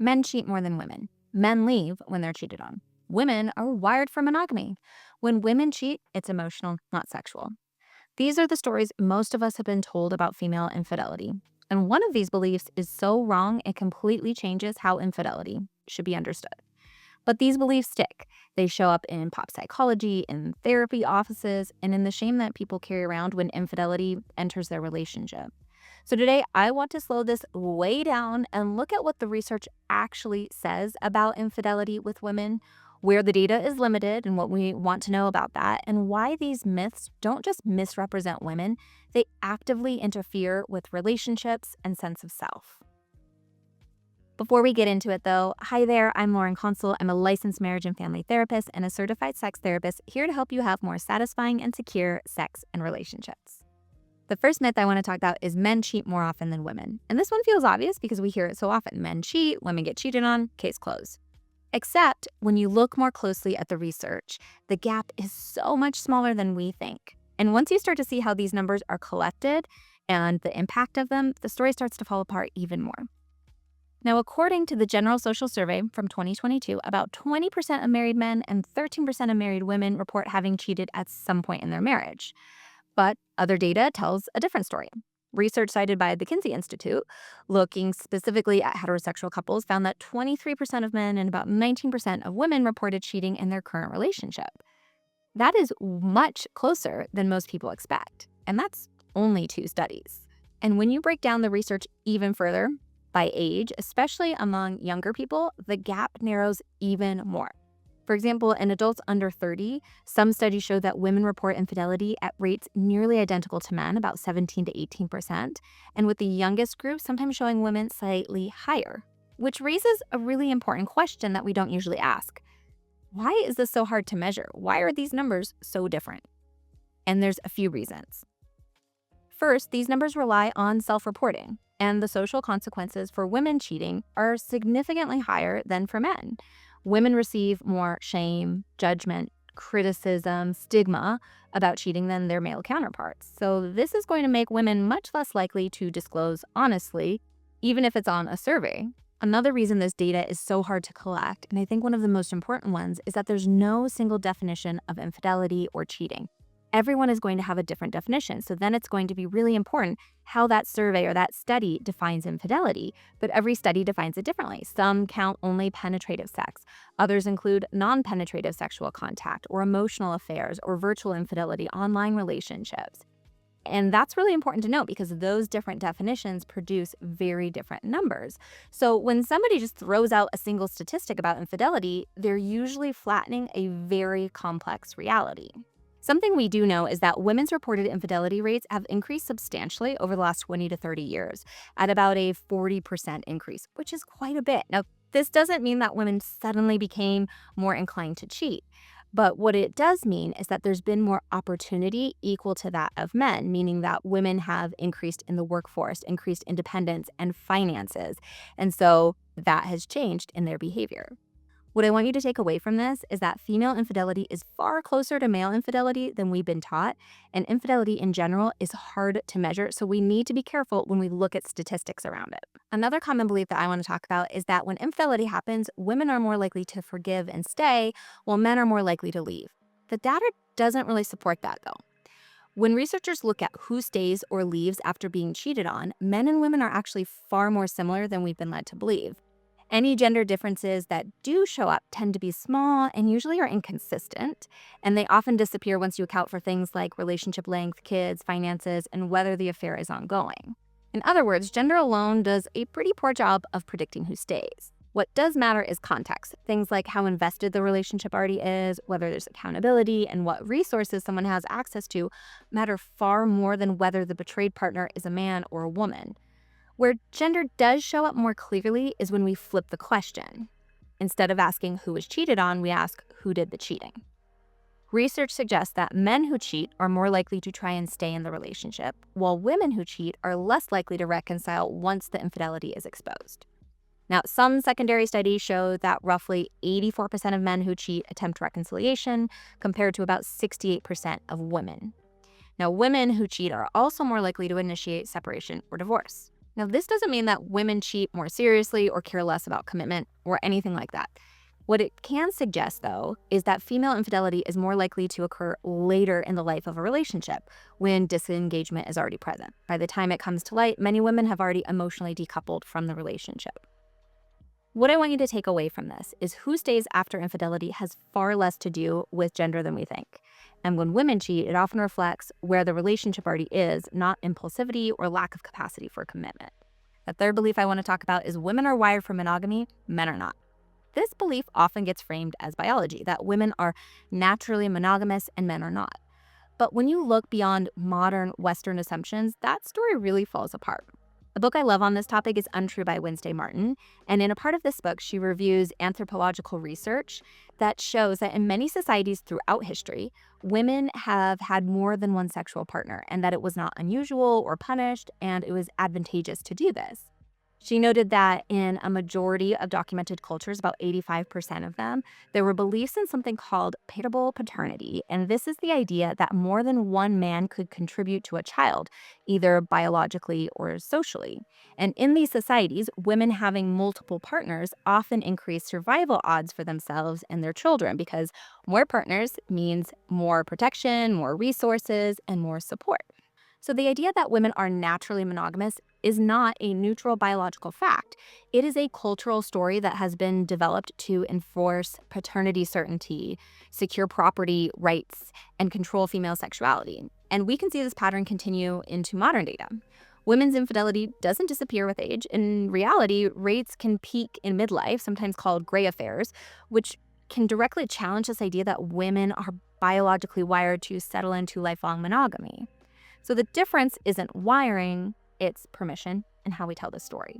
Men cheat more than women. Men leave when they're cheated on. Women are wired for monogamy. When women cheat, it's emotional, not sexual. These are the stories most of us have been told about female infidelity. And one of these beliefs is so wrong, it completely changes how infidelity should be understood. But these beliefs stick. They show up in pop psychology, in therapy offices, and in the shame that people carry around when infidelity enters their relationship. So today, I want to slow this way down and look at what the research actually says about infidelity with women, where the data is limited and what we want to know about that, and why these myths don't just misrepresent women, they actively interfere with relationships and sense of self. Before we get into it though, hi there, I'm Lauren Consul. I'm a licensed marriage and family therapist and a certified sex therapist here to help you have more satisfying and secure sex and relationships. The first myth I want to talk about is men cheat more often than women. And this one feels obvious because we hear it so often. Men cheat, women get cheated on, case closed. Except when you look more closely at the research, the gap is so much smaller than we think. And once you start to see how these numbers are collected and the impact of them, the story starts to fall apart even more. Now, according to the General Social Survey from 2022, about 20% of married men and 13% of married women report having cheated at some point in their marriage. But other data tells a different story. Research cited by the Kinsey Institute, looking specifically at heterosexual couples, found that 23% of men and about 19% of women reported cheating in their current relationship. That is much closer than most people expect. And that's only 2 studies. And when you break down the research even further, by age, especially among younger people, the gap narrows even more. For example, in adults under 30, some studies show that women report infidelity at rates nearly identical to men, about 17 to 18%, and with the youngest group sometimes showing women slightly higher, which raises a really important question that we don't usually ask. Why is this so hard to measure? Why are these numbers so different? And there's a few reasons. First, these numbers rely on self-reporting, and the social consequences for women cheating are significantly higher than for men. Women receive more shame, judgment, criticism, stigma about cheating than their male counterparts. So this is going to make women much less likely to disclose honestly, even if it's on a survey. Another reason this data is so hard to collect, and I think one of the most important ones, is that there's no single definition of infidelity or cheating. Everyone is going to have a different definition. So then it's going to be really important how that survey or that study defines infidelity. But every study defines it differently. Some count only penetrative sex. Others include non-penetrative sexual contact or emotional affairs or virtual infidelity, online relationships. And that's really important to note because those different definitions produce very different numbers. So when somebody just throws out a single statistic about infidelity, they're usually flattening a very complex reality. Something we do know is that women's reported infidelity rates have increased substantially over the last 20 to 30 years at about a 40% increase, which is quite a bit. Now, this doesn't mean that women suddenly became more inclined to cheat. But what it does mean is that there's been more opportunity equal to that of men, meaning that women have increased in the workforce, increased independence and finances. And so that has changed in their behavior. What I want you to take away from this is that female infidelity is far closer to male infidelity than we've been taught, and infidelity in general is hard to measure, so we need to be careful when we look at statistics around it. Another common belief that I want to talk about is that when infidelity happens, women are more likely to forgive and stay, while men are more likely to leave. The data doesn't really support that, though. When researchers look at who stays or leaves after being cheated on, men and women are actually far more similar than we've been led to believe. Any gender differences that do show up tend to be small and usually are inconsistent, and they often disappear once you account for things like relationship length, kids, finances, and whether the affair is ongoing. In other words, gender alone does a pretty poor job of predicting who stays. What does matter is context. Things like how invested the relationship already is, whether there's accountability, and what resources someone has access to matter far more than whether the betrayed partner is a man or a woman. Where gender does show up more clearly is when we flip the question. Instead of asking who was cheated on, we ask who did the cheating. Research suggests that men who cheat are more likely to try and stay in the relationship, while women who cheat are less likely to reconcile once the infidelity is exposed. Now, some secondary studies show that roughly 84% of men who cheat attempt reconciliation, compared to about 68% of women. Now, women who cheat are also more likely to initiate separation or divorce. Now, this doesn't mean that women cheat more seriously or care less about commitment or anything like that. What it can suggest, though, is that female infidelity is more likely to occur later in the life of a relationship when disengagement is already present. By the time it comes to light, many women have already emotionally decoupled from the relationship. What I want you to take away from this is who stays after infidelity has far less to do with gender than we think. And when women cheat, it often reflects where the relationship already is, not impulsivity or lack of capacity for commitment. The third belief I want to talk about is women are wired for monogamy, men are not. This belief often gets framed as biology, that women are naturally monogamous and men are not. But when you look beyond modern Western assumptions, that story really falls apart. The book I love on this topic is Untrue by Wednesday Martin, and in a part of this book, she reviews anthropological research that shows that in many societies throughout history, women have had more than one sexual partner, and that it was not unusual or punished, and it was advantageous to do this. She noted that in a majority of documented cultures, about 85% of them, there were beliefs in something called paritable paternity. And this is the idea that more than one man could contribute to a child, either biologically or socially. And in these societies, women having multiple partners often increase survival odds for themselves and their children because more partners means more protection, more resources, and more support. So the idea that women are naturally monogamous is not a neutral biological fact. It is a cultural story that has been developed to enforce paternity certainty, secure property rights, and control female sexuality. And we can see this pattern continue into modern data. Women's infidelity doesn't disappear with age. In reality, rates can peak in midlife, sometimes called gray affairs, which can directly challenge this idea that women are biologically wired to settle into lifelong monogamy. So the difference isn't wiring, it's permission and how we tell the story.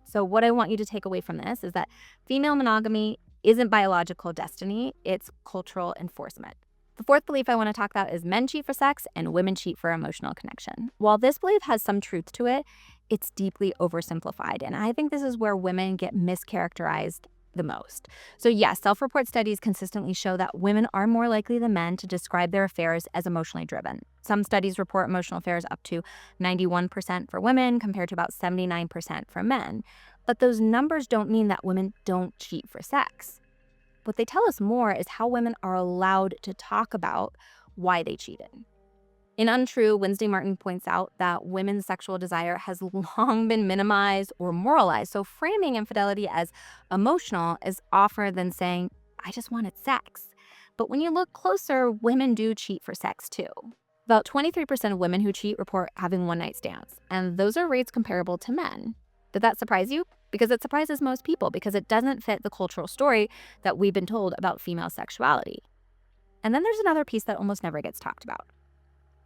So what I want you to take away from this is that female monogamy isn't biological destiny, it's cultural enforcement. The fourth belief I want to talk about is men cheat for sex and women cheat for emotional connection. While this belief has some truth to it, it's deeply oversimplified. And I think this is where women get mischaracterized the most. So yes, self-report studies consistently show that women are more likely than men to describe their affairs as emotionally driven. Some studies report emotional affairs up to 91% for women compared to about 79% for men. But those numbers don't mean that women don't cheat for sex. What they tell us more is how women are allowed to talk about why they cheated. In Untrue, Wednesday Martin points out that women's sexual desire has long been minimized or moralized, so framing infidelity as emotional is oftener than saying, I just wanted sex. But when you look closer, women do cheat for sex too. About 23% of women who cheat report having one-night stands, and those are rates comparable to men. Did that surprise you? Because it surprises most people because it doesn't fit the cultural story that we've been told about female sexuality. And then there's another piece that almost never gets talked about.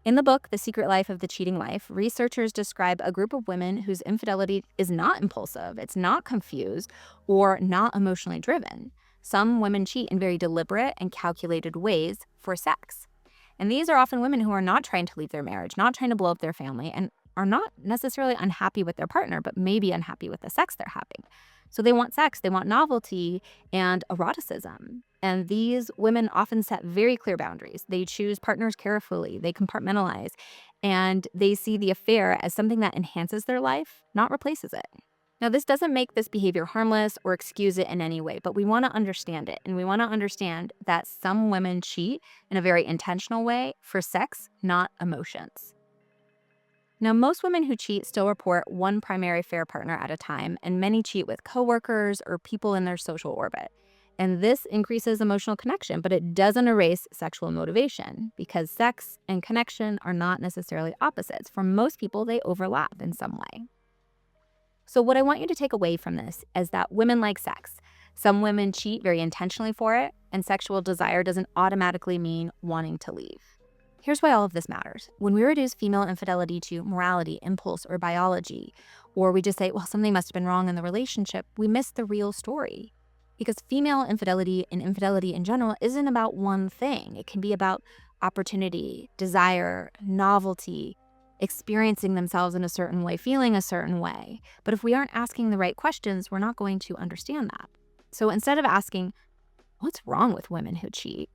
In the book, The Secret Life of the Cheating Wife, researchers describe a group of women whose infidelity is not impulsive, it's not confused, or not emotionally driven. Some women cheat in very deliberate and calculated ways for sex. And these are often women who are not trying to leave their marriage, not trying to blow up their family, and are not necessarily unhappy with their partner, but maybe unhappy with the sex they're having. So they want sex, they want novelty and eroticism. And these women often set very clear boundaries. They choose partners carefully, they compartmentalize, and they see the affair as something that enhances their life, not replaces it. Now, this doesn't make this behavior harmless or excuse it in any way, but we want to understand it. And we want to understand that some women cheat in a very intentional way for sex, not emotions. Now, most women who cheat still report one primary affair partner at a time, and many cheat with coworkers or people in their social orbit. And this increases emotional connection, but it doesn't erase sexual motivation because sex and connection are not necessarily opposites. For most people, they overlap in some way. So what I want you to take away from this is that women like sex. Some women cheat very intentionally for it, and sexual desire doesn't automatically mean wanting to leave. Here's why all of this matters. When we reduce female infidelity to morality, impulse, or biology, or we just say, well, something must have been wrong in the relationship, we miss the real story. Because female infidelity and infidelity in general isn't about one thing. It can be about opportunity, desire, novelty, experiencing themselves in a certain way, feeling a certain way. But if we aren't asking the right questions, we're not going to understand that. So instead of asking, what's wrong with women who cheat?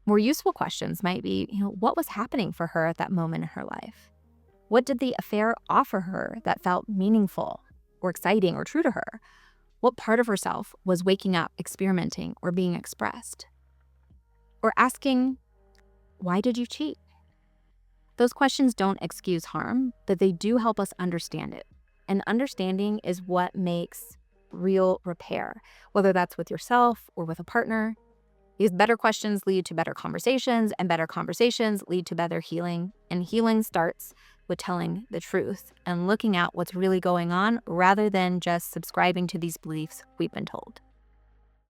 More useful questions might be, what was happening for her at that moment in her life? What did the affair offer her that felt meaningful or exciting or true to her? What part of herself was waking up, experimenting, or being expressed? Or asking, why did you cheat? Those questions don't excuse harm, but they do help us understand it. And understanding is what makes real repair, whether that's with yourself or with a partner. These better questions lead to better conversations, and better conversations lead to better healing. And healing starts with telling the truth and looking at what's really going on rather than just subscribing to these beliefs we've been told.